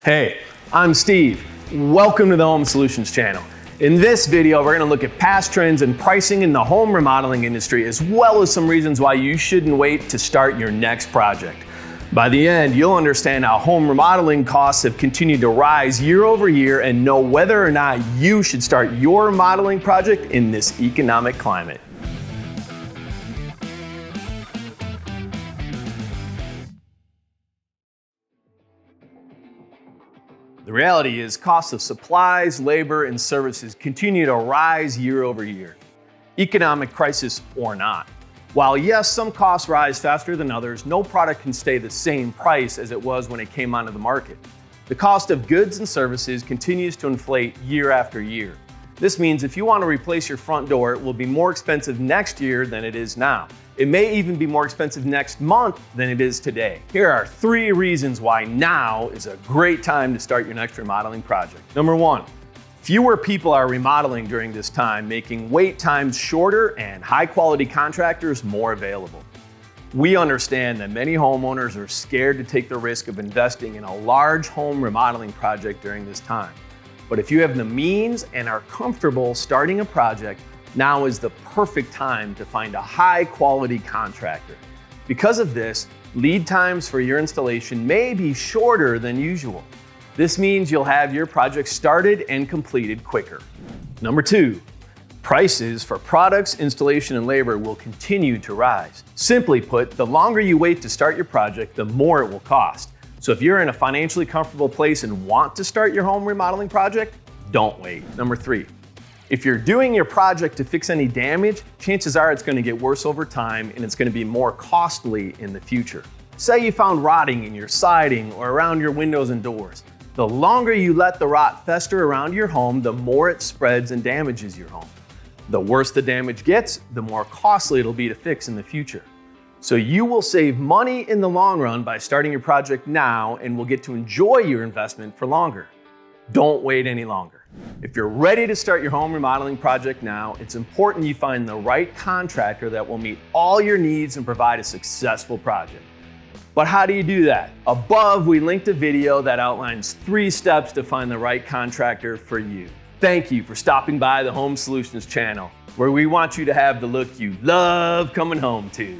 Hey, I'm Steve. Welcome to the Home Solutions channel. In this video, we're going to look at past trends and pricing in the home remodeling industry, as well as some reasons why you shouldn't wait to start your next project. By the end, you'll understand how home remodeling costs have continued to rise year over year and know whether or not you should start your remodeling project in this economic climate. The reality is costs of supplies, labor, and services continue to rise year over year, economic crisis or not. While yes, some costs rise faster than others, no product can stay the same price as it was when it came onto the market. The cost of goods and services continues to inflate year after year. This means if you want to replace your front door, it will be more expensive next year than it is now. It may even be more expensive next month than it is today. Here are 3 reasons why now is a great time to start your next remodeling project. Number 1, fewer people are remodeling during this time, making wait times shorter and high-quality contractors more available. We understand that many homeowners are scared to take the risk of investing in a large home remodeling project during this time. But if you have the means and are comfortable starting a project, now is the perfect time to find a high-quality contractor. Because of this, lead times for your installation may be shorter than usual. This means you'll have your project started and completed quicker. Number 2, prices for products, installation, and labor will continue to rise. Simply put, the longer you wait to start your project, the more it will cost. So if you're in a financially comfortable place and want to start your home remodeling project, don't wait. Number 3, if you're doing your project to fix any damage, chances are it's going to get worse over time and it's going to be more costly in the future. Say you found rotting in your siding or around your windows and doors. The longer you let the rot fester around your home, the more it spreads and damages your home. The worse the damage gets, the more costly it'll be to fix in the future. So you will save money in the long run by starting your project now and will get to enjoy your investment for longer. Don't wait any longer. If you're ready to start your home remodeling project now, it's important you find the right contractor that will meet all your needs and provide a successful project. But how do you do that? Above, we linked a video that outlines 3 steps to find the right contractor for you. Thank you for stopping by the Home Solutions channel, where we want you to have the look you love coming home to.